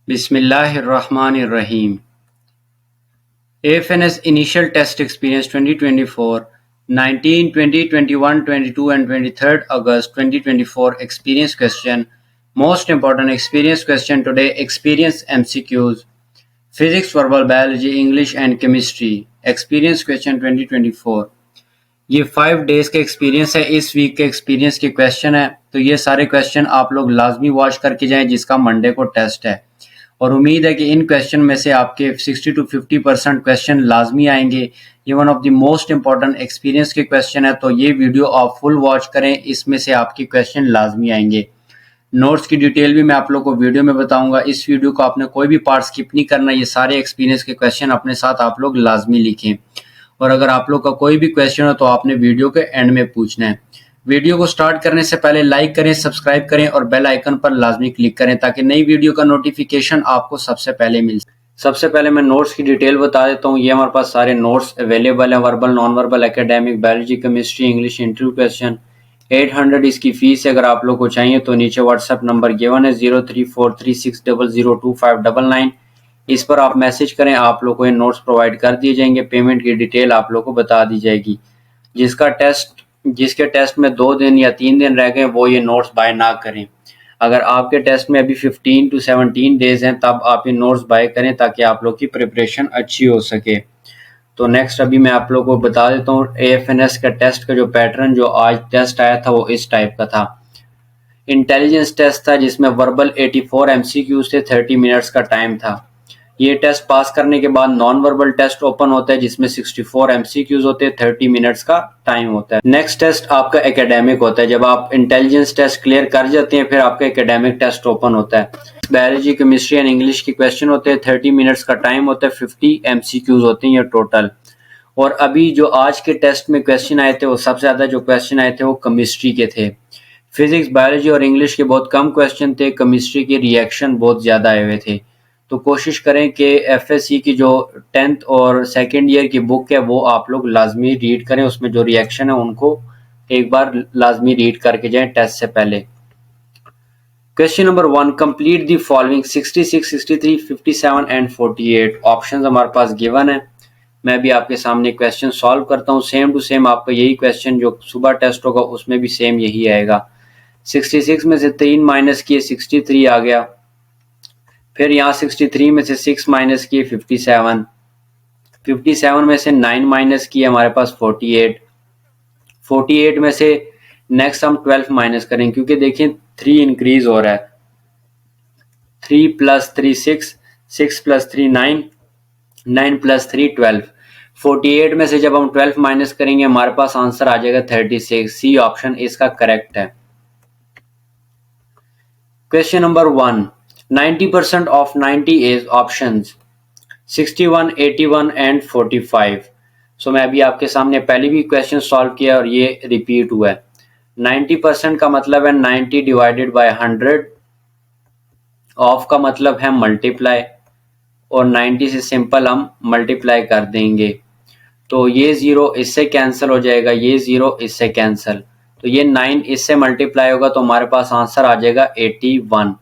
Bismillahirrahmanirrahim. AFNS Initial Test Experience 2024, 19, 20, 21, 22 and 23rd August 2024 Experience Question. Most important experience question today, Experience MCQs. Physics, Verbal Biology, English and Chemistry. Experience Question 2024. ये 5 days का experience है, इस week के experience के question है, तो ये सारे क्वेश्चन आप लोग लाजमी वॉच करके जाएं, जिसका मंडे को टेस्ट है। और उम्मीद है कि इन क्वेश्चन में से आपके 60 to 50% क्वेश्चन लाजमी आएंगे। ये one of the most important experience के क्वेश्चन है, तो ये वीडियो आप फुल वॉच करें, इसमें से आपके क्वेश्चन लाजमी आएंगे। नोट्स की डिटेल भी मैं आप लोग को वीडियो में बताऊंगा। इस वीडियो को आपने कोई भी पार्ट स्किप नहीं करना, ये सारे एक्सपीरियंस के क्वेश्चन अपने साथ आप लोग लाजमी लिखें। और अगर आप लोग का कोई भी क्वेश्चन हो तो आपने वीडियो के एंड में पूछना है। वीडियो को स्टार्ट करने से पहले लाइक करें, सब्सक्राइब करें और बेल आइकन पर लाजमी क्लिक करें ताकि नई वीडियो का नोटिफिकेशन आपको सबसे पहले मिल सके। सबसे पहले मैं नोट्स की डिटेल बता देता हूँ। ये हमारे पास सारे नोट्स अवेलेबल हैं, verbal, non verbal, academic, biology, chemistry, English, interview question. 800 इसकी फीस है। अगर आप लोग को चाहिए तो नीचे व्हाट्सएप नंबर गिवन है 034360025599। इस पर आप मैसेज करें, आप लोग को ये नोट्स प्रोवाइड कर दिए जाएंगे। पेमेंट की डिटेल आप लोग को बता दी जाएगी। जिसके टेस्ट में 2 दिन या 3 दिन रह गए वो ये नोट्स बाय ना करें। अगर आपके टेस्ट में अभी 15 to 17 डेज हैं तब आप ये नोट्स बाय करें ताकि आप लोग की प्रिपरेशन अच्छी हो सके। तो नेक्स्ट अभी मैं आप लोग को बता देता हूँ AFNS का टेस्ट का जो पैटर्न जो आज टेस्ट आया था वो इस टाइप का था। इंटेलिजेंस टेस्ट था जिसमें वर्बल 84 MCQ से 30 मिनट्स का टाइम था। ये टेस्ट पास करने के बाद नॉन वर्बल टेस्ट ओपन होता है जिसमें 64 MCQs होते हैं, 30 मिनट्स का टाइम होता है। नेक्स्ट टेस्ट आपका एकेडमिक होता है। जब आप इंटेलिजेंस टेस्ट क्लियर कर जाते हैं फिर आपका एकेडमिक टेस्ट ओपन होता है। बायोलॉजी, केमिस्ट्री एंड इंग्लिश के क्वेश्चन होते हैं, 30 मिनट्स का टाइम होता है, 50 MCQs होते हैं ये टोटल। और अभी जो आज के टेस्ट में क्वेश्चन आए थे वो सबसे ज्यादा जो क्वेश्चन आए थे वो केमिस्ट्री के थे। फिजिक्स, बायोलॉजी और इंग्लिश के बहुत कम क्वेश्चन थे, केमिस्ट्री के रिएक्शन बहुत ज्यादा आए हुए थे। तो कोशिश करें कि FSC की जो 10th और सेकेंड ईयर की बुक है वो आप लोग लाजमी रीड करें, उसमें जो रिएक्शन है उनको एक बार लाजमी रीड करके जाएं टेस्ट से पहले। Question number 1, complete the following 66, 63, 57 and 48। Options हमारे पास गिवन है। मैं भी आपके सामने क्वेश्चन सॉल्व करता हूँ। सेम टू सेम आपका यही क्वेश्चन जो सुबह टेस्ट होगा उसमें भी सेम यही आएगा। 66 में से 3 माइनस किए 63 आ गया। फिर यहाँ 63 में से 6 माइनस किए 57। 57 में से 9 माइनस किए हमारे पास 48। 48 में से नेक्स्ट हम 12 माइनस करें क्योंकि देखिए 3 इंक्रीज हो रहा है। 3 प्लस 3 6, 6 प्लस 3 9, 9 प्लस 3 12। 48 में से जब हम 12 माइनस करेंगे हमारे पास आंसर आ जाएगा 36। सी ऑप्शन इसका करेक्ट है। Question number 1, 90% of 90 is options 61, 81 and 45। सो मैं अभी आपके सामने पहले भी क्वेश्चन सॉल्व किया और ये रिपीट हुआ है। 90% का मतलब है 90 डिवाइडेड बाय 100, ऑफ का मतलब है मल्टीप्लाई और 90 से सिंपल हम मल्टीप्लाई कर देंगे तो ये 0 इससे कैंसिल हो जाएगा, ये 0 इससे कैंसिल, तो ये 9 इससे मल्टीप्लाई होगा तो हमारे पास आंसर आ जाएगा 81।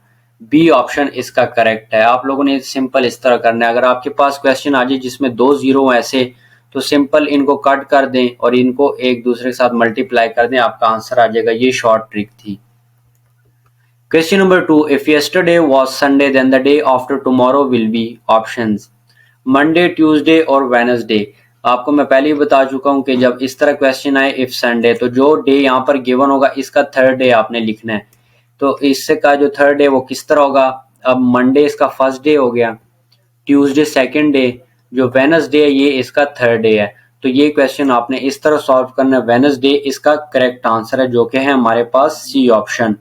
बी ऑप्शन इसका करेक्ट है। आप लोगों ने सिंपल इस तरह करना है। अगर आपके पास क्वेश्चन आ जाए जिसमें 2 जीरो ऐसे तो सिंपल इनको कट कर दें और इनको एक दूसरे के साथ मल्टीप्लाई कर दें, आपका आंसर आ जाएगा। ये शॉर्ट ट्रिक थी। Question number 2, if yesterday was Sunday then the day after tomorrow will be options Monday, Tuesday और वेडनेसडे। आपको मैं पहले ही बता चुका हूं कि जब इस तरह क्वेश्चन आए इफ संडे तो जो डे यहाँ पर गिवन होगा इसका थर्ड डे आपने लिखना है। तो इससे का जो थर्ड डे वो किस तरह होगा, अब मंडे इसका फर्स्ट डे हो गया, ट्यूसडे सेकंड डे, जो वेडनेसडे है ये इसका थर्ड डे है। तो ये क्वेश्चन आपने इस तरह सॉल्व करना है। वेडनेसडे इसका करेक्ट आंसर है जो कि है हमारे पास सी ऑप्शन।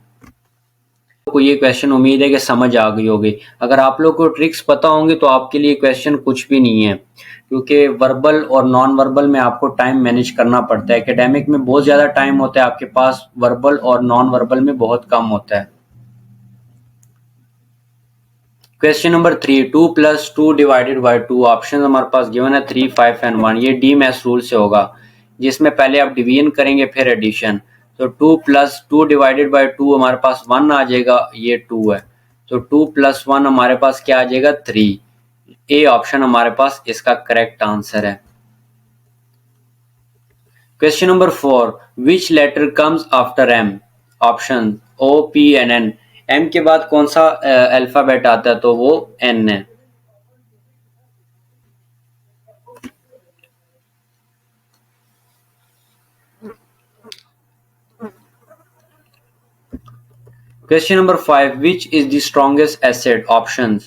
को ये क्वेश्चन उम्मीद है कि समझ आ गई होगी। अगर आप लोग को ट्रिक्स पता होंगे तो आपके लिए क्वेश्चन कुछ भी नहीं है, क्योंकि वर्बल और नॉन वर्बल में आपको टाइम मैनेज करना पड़ता है। एकेडमिक में बहुत ज्यादा टाइम होता है आपके पास, वर्बल और नॉन वर्बल में बहुत कम होता है। Question number 3, 2 plus 2 divided by 2। Option हमारे पास गिवन है 3, 5 एंड 1। ये डी मैथ्स रूल से होगा जिसमें पहले आप डिवीजन करेंगे फिर एडिशन। तो 2 प्लस 2 डिवाइडेड बाई 2 हमारे पास 1 आ जाएगा, ये 2 है। तो 2+1 हमारे पास क्या आ जाएगा 3। ए ऑप्शन हमारे पास इसका करेक्ट आंसर है। Question number 4, which letter comes after M? Option O, P and N. M के बाद कौन सा अल्फाबेट आता है? तो वो एन है। Question number 5, which is the strongest acid? Options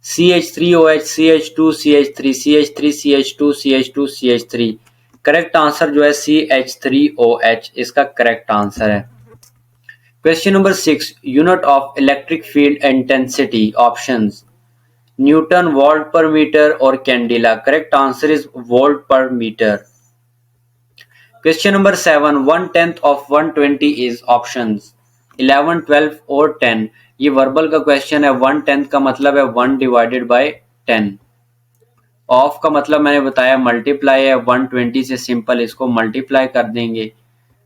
CH3OH, CH2, CH3, CH3, CH2, CH2, CH3। Correct answer जो है CH3OH इसका करेक्ट आंसर है। Question number 6, unit of electric field intensity. Options newton, volt per metre और candela. Correct answer is volt per metre. Question number 7, 1/10 of 120 is options 11, 12 और 10। ये verbal का question है। 1/10 का मतलब है 1 डिवाइडेड बाय 10। ऑफ का मतलब मैंने बताया मल्टीप्लाई है। 120 से सिंपल इसको मल्टीप्लाई कर देंगे।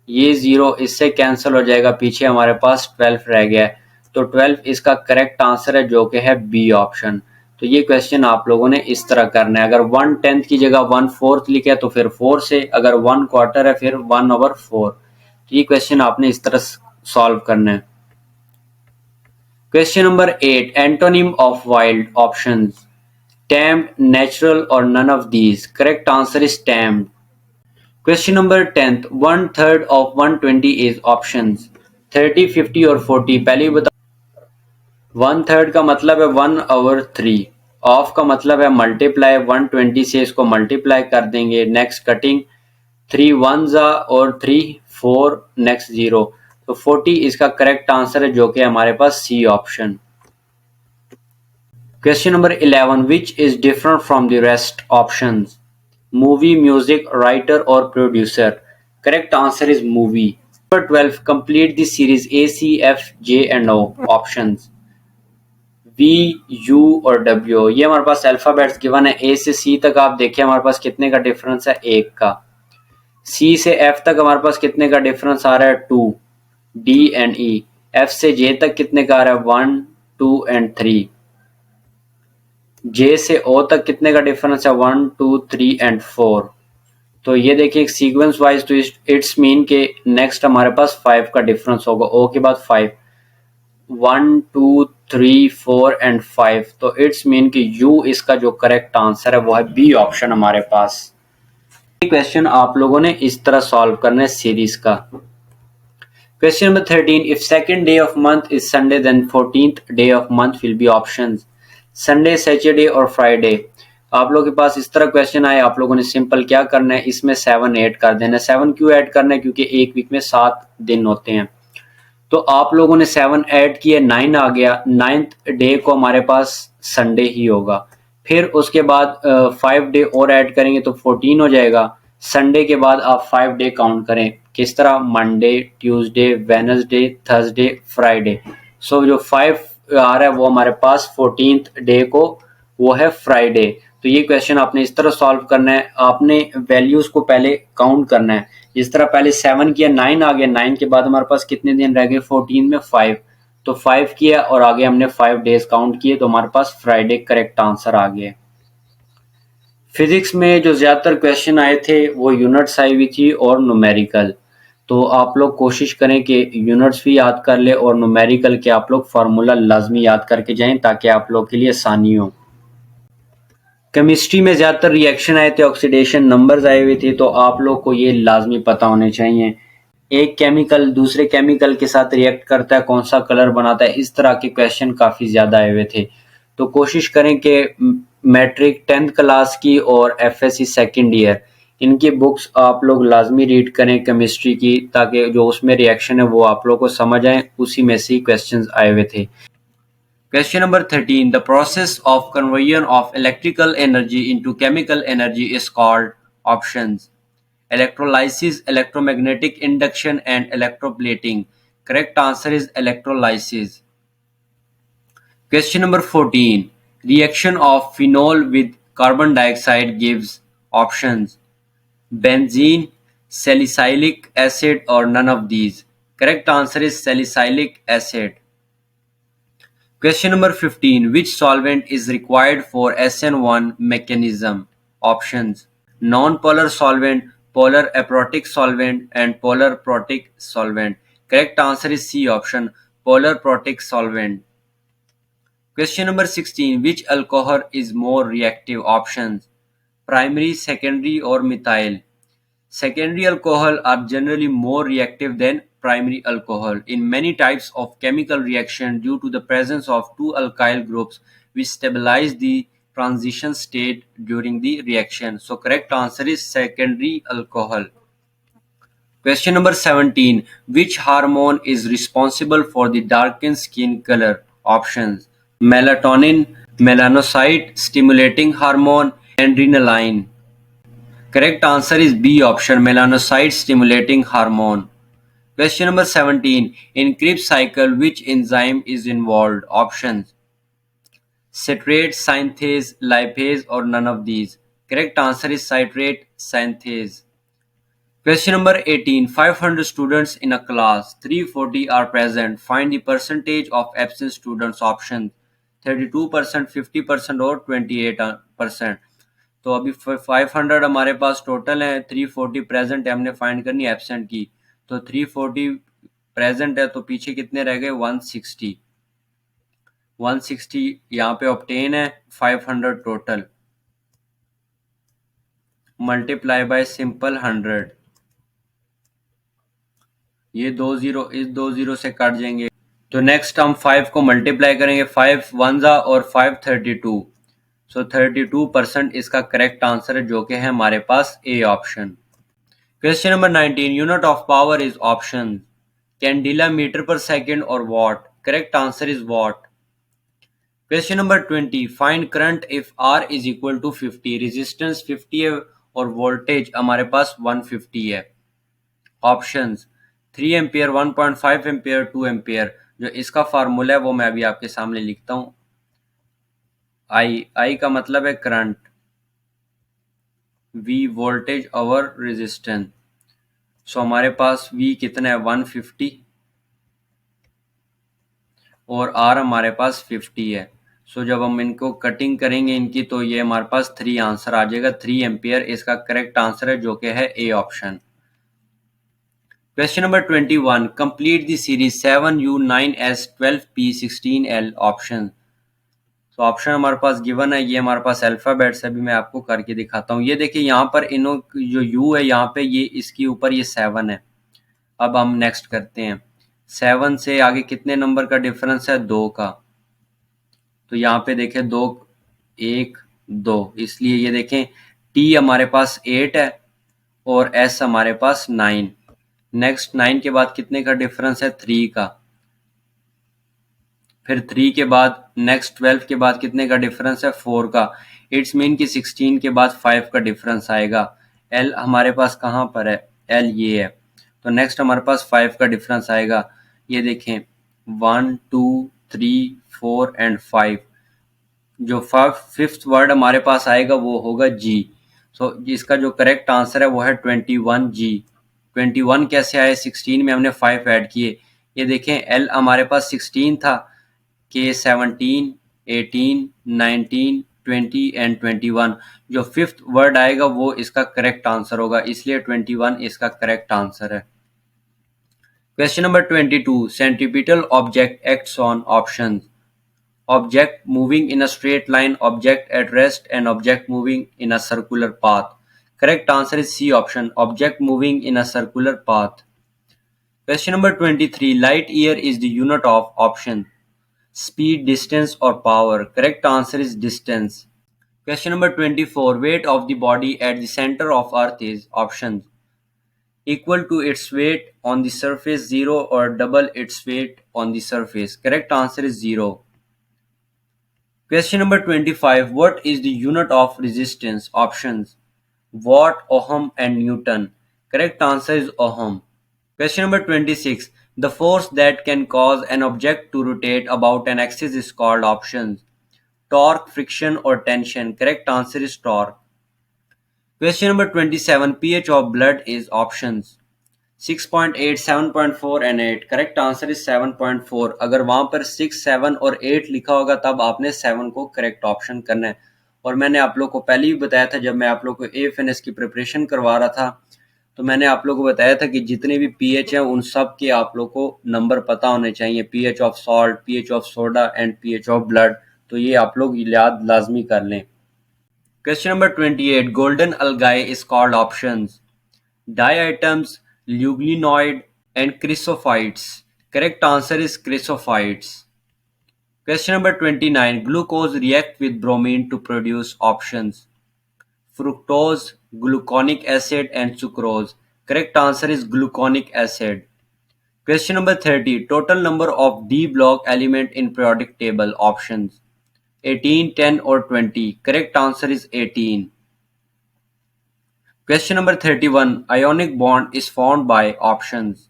ये 0 इससे कैंसिल हो जाएगा, पीछे हमारे पास 12 रह गया है। तो 12 इसका करेक्ट आंसर है जो कि है बी ऑप्शन। तो ये क्वेश्चन आप लोगों ने इस तरह करना है। अगर 1/10 की जगह 1/4 लिखा है तो फिर 4 से, अगर 1/4 है फिर 1/4। तो ये क्वेश्चन आपने इस तरह सॉल्व करना है। Question number 8, antonym of wild. Options tamed, natural or none of these. Correct answer is tamed. Question number 10th, 1/3 of 120 is options 30, 50 और 40। पहले ही बता, 1/3 का मतलब है 1/3। ऑफ का मतलब है मल्टीप्लाई। 120 से इसको मल्टीप्लाई कर देंगे। नेक्स्ट कटिंग, 3 1s और 3 4, नेक्स्ट 0। तो 40 इसका करेक्ट आंसर है जो कि हमारे पास C option. Question number 11, which is different from the rest? Options movie, music, writer or producer। Correct answer is movie। Number 12, complete the series A, C, F, J and O। Options V, U और W। ये हमारे पास alphabets given है। A से C तक आप देखिए हमारे पास कितने का डिफरेंस है, 1 का। C से F तक हमारे पास कितने का डिफरेंस आ रहा है, 2। D and E। F से J तक कितने का आ रहा है, 1, 2 and 3। जे से ओ तक कितने का डिफरेंस है, 1, 2, 3 एंड 4। तो ये देखिए सीक्वेंस वाइज, तो इट्स मीन के नेक्स्ट हमारे पास 5 का डिफरेंस होगा। ओ के बाद 5, 1, 2, 3, 4 एंड 5। तो इट्स मीन कि यू इसका जो करेक्ट आंसर है वो है बी ऑप्शन हमारे पास। ये क्वेश्चन आप लोगों ने इस तरह सॉल्व करना है सीरीज का। Question number 13, if second day of month is Sunday then 14th day of month will be options Sunday, Saturday और Friday। आप लोगों के पास इस तरह क्वेश्चन आए, आप लोगों ने सिंपल क्या करना है, इसमें 7 ऐड कर देना है। 7 क्यों ऐड करना है, क्योंकि एक वीक में 7 दिन होते हैं। तो आप लोगों ने 7 ऐड किए, 9 आ गया। 9th डे को हमारे पास संडे ही होगा। फिर उसके बाद 5 डे और ऐड करेंगे तो 14 हो जाएगा। संडे के बाद आप 5 डे काउंट करें। किस तरह, Monday, Tuesday, Wednesday, Thursday, Friday. सो जो 5 आ रहा है वो हमारे पास 14th डे को वो है फ्राइडे। तो ये क्वेश्चन आपने इस तरह सॉल्व करना है। आपने वैल्यूज को पहले काउंट करना है। जिस तरह पहले 7 किया, 9 आ गया। 9 के बाद हमारे पास कितने दिन रह गए, 14 में 5। तो 5 किया और आगे हमने 5 डेज काउंट किए, तो हमारे पास फ्राइडे करेक्ट आंसर आ गया। फिजिक्स में जो ज्यादातर क्वेश्चन आए थे वो यूनिट्स आई हुई थी और न्यूमेरिकल। तो आप लोग कोशिश करें कि यूनिट्स भी याद कर ले और न्यूमेरिकल के आप लोग फार्मूला लाजमी याद करके जाएं ताकि आप लोग के लिए आसानी हो। केमिस्ट्री में ज्यादातर रिएक्शन आए थे, ऑक्सीडेशन नंबर्स आए हुए थे, तो आप लोग को ये लाजमी पता होने चाहिए। एक केमिकल दूसरे केमिकल के साथ रिएक्ट करता है, कौन सा कलर बनाता है, इस तरह के क्वेश्चन काफी ज्यादा आए हुए थे। तो कोशिश करें कि मैट्रिक 10th क्लास की और एफएससी सेकंड ईयर इनकी बुक्स आप लोग लाजमी रीड करें केमिस्ट्री की, ताकि जो उसमें रिएक्शन है वो आप लोग को समझ आए। उसी में से क्वेश्चंस आए हुए थे। Question number 13, the process of conversion of electrical energy into chemical energy is called options electrolysis, electromagnetic induction and electroplating। Correct answer is electrolysis। Question number 14, reaction of phenol with carbon dioxide gives options benzene, salicylic acid or none of these। Correct answer is salicylic acid। Question number 15. Which solvent is required for SN1 mechanism? Options: non-polar solvent, polar aprotic solvent, and polar protic solvent. Correct answer is C option, polar protic solvent. Question number 16. Which alcohol is more reactive? Options: primary, secondary, or methyl. Secondary alcohol are generally more reactive than primary alcohol in many types of chemical reaction due to the presence of two alkyl groups which stabilize the transition state during the reaction. So correct answer is secondary alcohol. Question number 17. Which hormone is responsible for the darkened skin color? Options: melatonin, melanocyte stimulating hormone, adrenaline. Correct answer is B option, melanocyte stimulating hormone. Question number 17. In Krebs cycle, which enzyme is involved? Options: citrate, synthase, lipase, or none of these. Correct answer is citrate synthase. Question number 18. 500 students in a class, 340 are present. Find the percentage of absent students. Options: 32%, 50% और 28%. तो अभी 500 हमारे पास total है, 340 present है, हमने find करनी है absent की। तो 340 प्रेजेंट है तो पीछे कितने रह गए? 160। 160 यहाँ पे ऑब्टेन है, 500 टोटल, मल्टीप्लाई बाय सिंपल 100। ये 20 इस 20 से कट जाएंगे। तो नेक्स्ट हम 5 को मल्टीप्लाई करेंगे, 5 वनजा और 5 32। सो 32% इसका करेक्ट आंसर है, जो कि है हमारे पास A option. Question number 19. Unit of power is option: candela, meter per second, or watt. Correct answer is watt. Question number 20. Find current if R is equal to 50. Resistance 50 है और voltage हमारे पास 150 है. Options: 3 ampere, 1.5 ampere, 2 ampere. जो इसका formula है वो मैं अभी आपके सामने लिखता हूँ. I का मतलब है current, V voltage over resistance. सो हमारे पास V कितना है? 150 और R हमारे पास 50 है. सो जब हम इनको कटिंग करेंगे इनकी, तो ये हमारे पास 3 आंसर आ जाएगा. 3 एम्पियर इसका करेक्ट आंसर है, जो कि है A option. Question number 21. Complete the series 7U9S 12P16L. Option. तो ऑप्शन हमारे पास गिवन है, ये हमारे पास अल्फाबेट से भी मैं आपको करके दिखाता हूँ. ये देखिए यहाँ पर इनो जो यू है यहाँ पे, ये इसके ऊपर ये 7 है. अब हम नेक्स्ट करते हैं. 7 से आगे कितने नंबर का डिफरेंस है? 2 का. तो यहाँ पे देखें 2 1 2, इसलिए ये देखें टी हमारे पास 8 है और एस हमारे पास 9. नेक्स्ट 9 के बाद कितने का डिफरेंस है? 3 का. फिर 3 के बाद नेक्स्ट 12 के बाद कितने का डिफरेंस है? 4 का. इट्स मीन कि 16 के बाद 5 का डिफरेंस आएगा. एल हमारे पास कहाँ पर है? एल ये है. तो नेक्स्ट हमारे पास 5 का डिफरेंस आएगा. ये देखें 1 2 3 4 एंड 5. जो फिफ्थ वर्ड हमारे पास आएगा वो होगा जी. सो इसका जो करेक्ट आंसर है वो है 21 जी. 21 कैसे आए? 16 में हमने 5 ऐड किए. ये देखें एल हमारे पास 16 था, के 17 18 19 20 एंड 21. जो फिफ्थ वर्ड आएगा वो इसका करेक्ट आंसर होगा, इसलिए 21 इसका करेक्ट आंसर है. Question number 22. Centripetal object acts on. Option: object moving in a straight line, object at rest, and object moving in a circular path. Correct answer is C option, object moving in a circular path. Question number 23. Light year is the unit of. Option: speed, distance, or power. Correct answer is distance. Question number 24. Weight of the body at the center of earth is. Options: equal to its weight on the surface, 0, or double its weight on the surface. Correct answer is 0. Question number 25. What is the unit of resistance? Options: watt, ohm, and newton. Correct answer is ohm. Question number 26. The force that can cause an object to rotate about an axis is called. Options: torque, friction, or tension. Correct answer is torque. Question number 27. pH of blood is. Options: 6.8, 7.4 and 8. Correct answer is 7.4. अगर वहां पर 6, 7 और 8 लिखा होगा तब आपने 7 को correct option करना है। और मैंने आप लोग को पहले ही बताया था जब मैं आप लोग को AFNS की प्रिपरेशन करवा रहा था, तो मैंने आप लोग को बताया था कि जितने भी pH हैं उन सब के आप लोग को नंबर पता होने चाहिए, pH of salt, pH of soda and pH of blood. तो ये आप लोग याद लाजमी कर लें। Question number 28, golden अलगाई is called options diatoms, ligninoid, and chrysophytes. Correct answer is chrysophytes. Question number 29. Glucose react with bromine to produce options fructose, gluconic acid, and sucrose. Correct answer is gluconic acid. Question number 30. Total number of D block element in periodic table options 18, 10, or 20. Correct answer is 18. Question number 31. Ionic bond is formed by options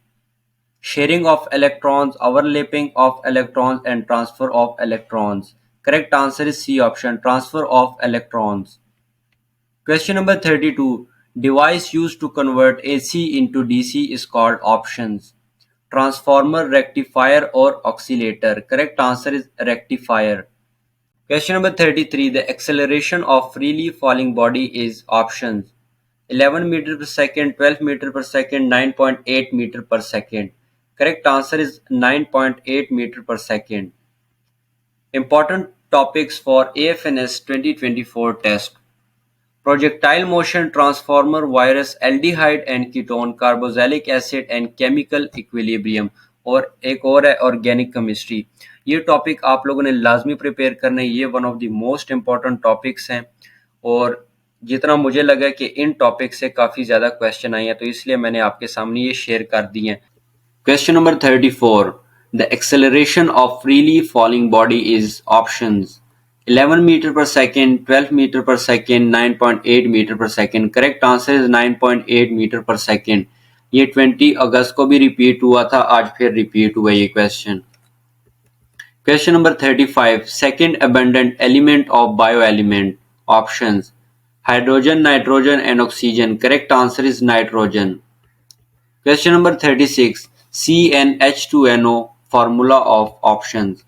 sharing of electrons, overlapping of electrons, and transfer of electrons. Correct answer is C option, transfer of electrons. Question number 32. Device used to convert AC into DC is called options transformer, rectifier, or oscillator. Correct answer is rectifier. Question number 33. The acceleration of freely falling body is options 11 meter per second, 12 meter per second, 9.8 meter per second. Correct answer is 9.8 meter per second. Important topics for AFNS 2024 test. Projectile motion, transformer, virus, aldehyde and ketone, carboxylic acid and chemical equilibrium. और एक और है organic chemistry. ये topic आप लोगों ने लाजमी prepare करना है, ये one of the most important topics हैं और जितना मुझे लगा कि इन टॉपिक से काफ़ी ज़्यादा क्वेश्चन आए हैं तो इसलिए मैंने आपके सामने ये शेयर कर दिए हैं। Question number 34. The acceleration of freely falling body is options 11 meter per second, 12 meter per second, 9.8 meter per second. Correct answer is 9.8 meter per second. ये 20 अगस्त को भी रिपीट हुआ था, आज फिर रिपीट हुआ ये question. Question number 35. Second abundant element of bio element options hydrogen, nitrogen and oxygen. Correct answer is nitrogen. Question number 36. CnH2NO formula of options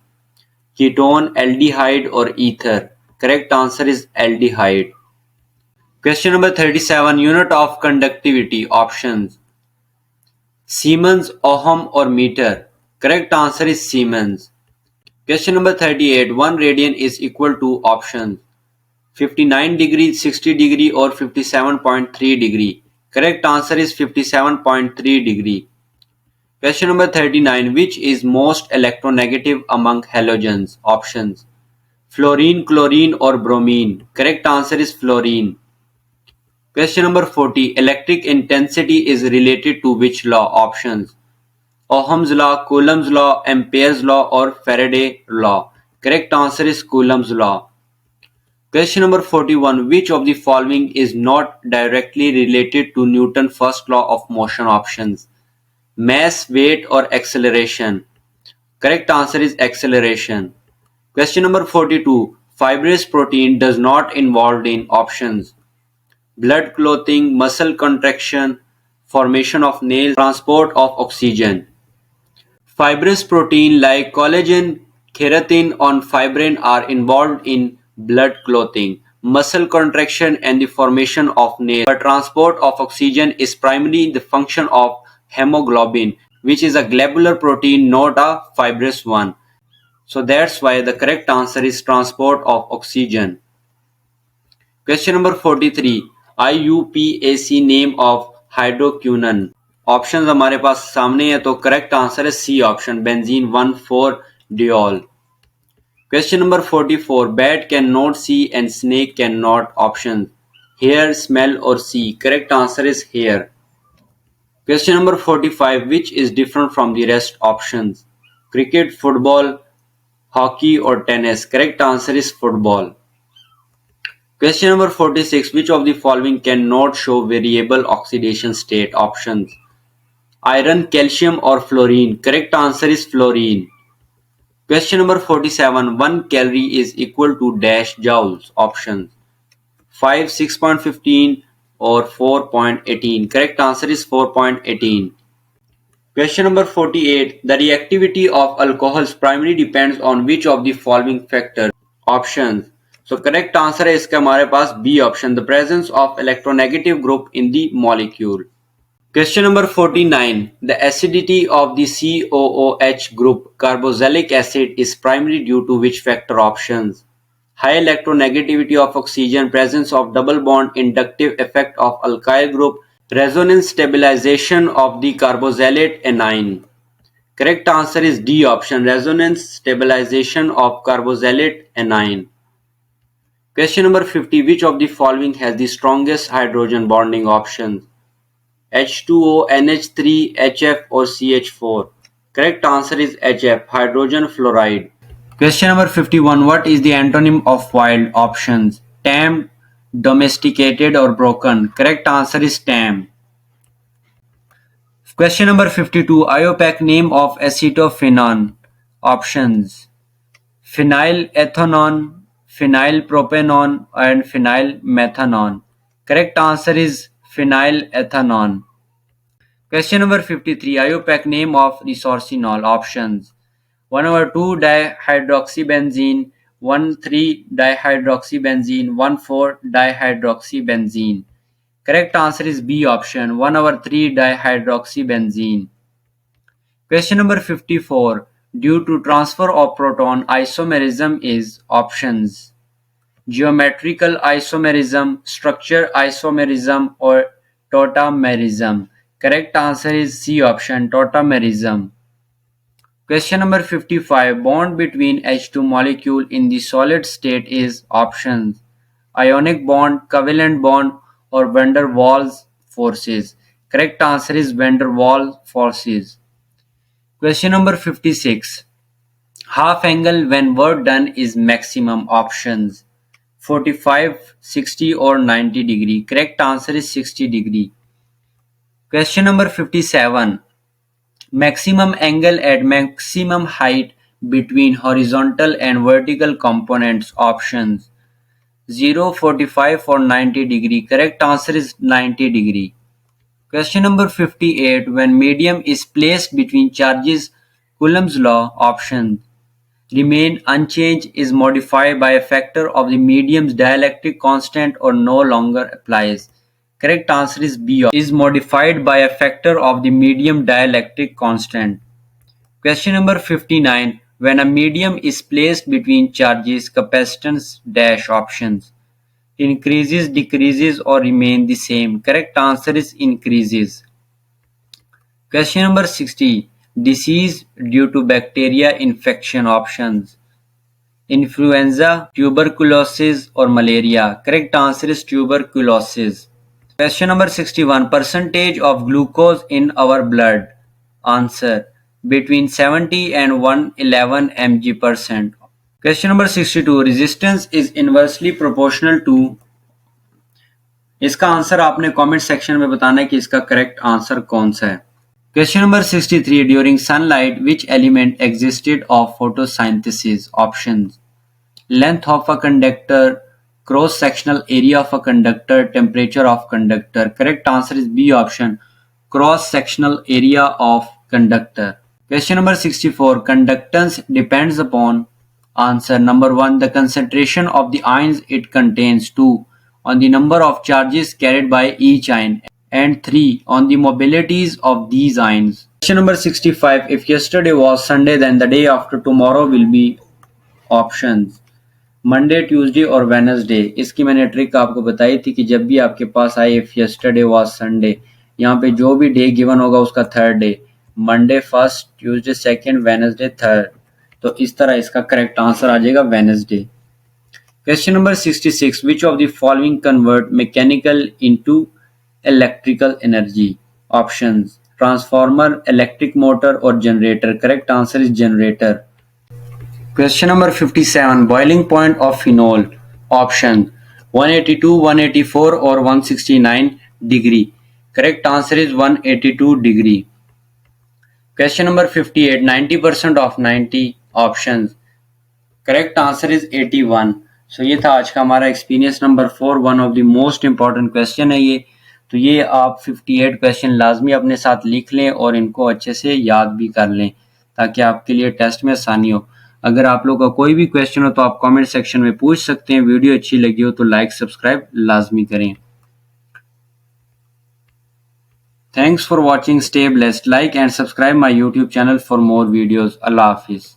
ketone, aldehyde or ether. Correct answer is aldehyde. Question number 37. Unit of conductivity options Siemens, ohm or meter. Correct answer is Siemens. Question number 38. 1 radian is equal to options 59 degree, 60 degree or 57.3 degree. Correct answer is 57.3 degree. Question number 39. Which is most electronegative among halogens? Options fluorine, chlorine or bromine. Correct answer is fluorine. Question number 40. Electric intensity is related to which law? Options Ohm's law, Coulomb's law, Ampere's law or Faraday law. Correct answer is Coulomb's law. Question number 41. Which of the following is not directly related to Newton's first law of motion? Options mass, weight or acceleration. Correct answer is acceleration. Question number 42. Fibrous protein does not involved in options blood clotting, muscle contraction, formation of nails, transport of oxygen. Fibrous protein like collagen, keratin and fibrin are involved in blood clotting, muscle contraction and the formation of nails. But transport of oxygen is primarily the function of hemoglobin, which is a globular protein, not a fibrous one. So that's why the correct answer is transport of oxygen. Question number 43. IUPAC name of hydroquinone. Option हमारे पास सामने है तो correct answer है C option benzene 1,4-डियोल. Question number 44. Bat can not see and snake can not option hair, smell और see. Correct answer is hair. Question number 45. Which is different from the rest options cricket, football, hockey और tennis. Correct answer is football. Question number 46. Which of the following cannot show variable oxidation state? Options iron, calcium or fluorine. Correct answer is fluorine. Question number 47. 1 calorie is equal to dash joules. Options 5, 6.15 or 4.18. Correct answer is 4.18. Question number 48. The reactivity of alcohols primarily depends on which of the following factors? Options. So correct answer है इसका हमारे पास B option. The presence of electronegative group in the molecule. Question number 49. The acidity of the COOH group carboxylic acid is primarily due to which factor? Options. High electronegativity of oxygen, presence of double bond, inductive effect of alkyl group, resonance stabilization of the carboxylate anion. Correct answer is D option, resonance stabilization of carboxylate anion. Question number 50. Which of the following has the strongest hydrogen bonding options? H2O, NH3, HF or CH4? Correct answer is HF, hydrogen fluoride. Question number 51. What is the antonym of wild? Options. Tamed, domesticated or broken. Correct answer is tamed. Question number 52. IUPAC name of acetophenone. Options. Phenylethanone, phenylpropanone and phenylmethanone. Correct answer is phenylethanone. Question number 53. IUPAC name of resorcinol. Options. 1,2-dihydroxybenzene, 1,3-dihydroxybenzene, 1,4-dihydroxybenzene. Correct answer is B option, 1,3-dihydroxybenzene. Question number 54. Due to transfer of proton, isomerism is options. Geometrical isomerism, structure isomerism or tautomerism. Correct answer is C option, tautomerism. Question number 55. Bond between H2 molecule in the solid state is options. Ionic bond, covalent bond or van der Waals forces. Correct answer is van der Waals forces. Question number 56. Half angle when work done is maximum. Options. 45, 60 or 90 degree. Correct answer is 60 degree. Question number 57. Maximum angle at maximum height between horizontal and vertical components. Options. 0, 45 or 90 degree. Correct answer is 90 degree. Question number 58. When medium is placed between charges, Coulomb's law. Options. Remain unchanged, is modified by a factor of the medium's dielectric constant or no longer applies. Correct answer is B. Is modified by a factor of the medium dielectric constant. Question number 59. When a medium is placed between charges, capacitance dash. Options. Increases, decreases or remain the same. Correct answer is increases. Question number 60. Disease due to bacteria infection. Options. Influenza, tuberculosis or malaria. Correct answer is tuberculosis. Question number 61. Percentage of glucose in our blood. Answer. Between 70 and 111 mg%. Question number 62. Resistance is inversely proportional to. इसका answer आपने comment section में बताना है कि इसका correct answer कौन सा है. Question number 63. During sunlight, which element existed of photosynthesis? Options. Length of a conductor, cross-sectional area of a conductor, temperature of conductor. Correct answer is B option, cross-sectional area of conductor. Question number 64. Conductance depends upon. Answer. Number 1. The concentration of the ions it contains. 2. On the number of charges carried by each ion. And 3. On the mobilities of these ions. Question number 65. If yesterday was Sunday, then the day after tomorrow will be. Options. Monday, Tuesday और Wednesday. इसकी मैंने trick आपको बताई थी कि जब भी आपके पास आए इफ यस्टरडे वाज संडे, यहाँ पे जो भी डे गिवन होगा उसका third day. Monday first, Tuesday second, Wednesday third. तो इस तरह इसका करेक्ट आंसर आ जाएगा Wednesday. Question number 66. Which of the following convert mechanical into electrical energy? Options. Transformer, electric motor और generator. Correct answer is generator. Question number 57. Boiling point of phenol. Option. 182, 184 or 169 degree. Correct answer is 182 degree. Question number 58. 90% of 90. Options. Correct answer is 81. So ये था आज का हमारा experience number 4. One of the most important question है ये. तो ये आप 58 क्वेश्चन लाजमी अपने साथ लिख लें और इनको अच्छे से याद भी कर लें ताकि आपके लिए टेस्ट में आसानी हो। अगर आप लोग का कोई भी क्वेश्चन हो तो आप कमेंट सेक्शन में पूछ सकते हैं। वीडियो अच्छी लगी हो तो लाइक सब्सक्राइब लाजमी करें। Thanks for watching. Stay blessed. Like and subscribe my YouTube channel for more videos. Allah Hafiz.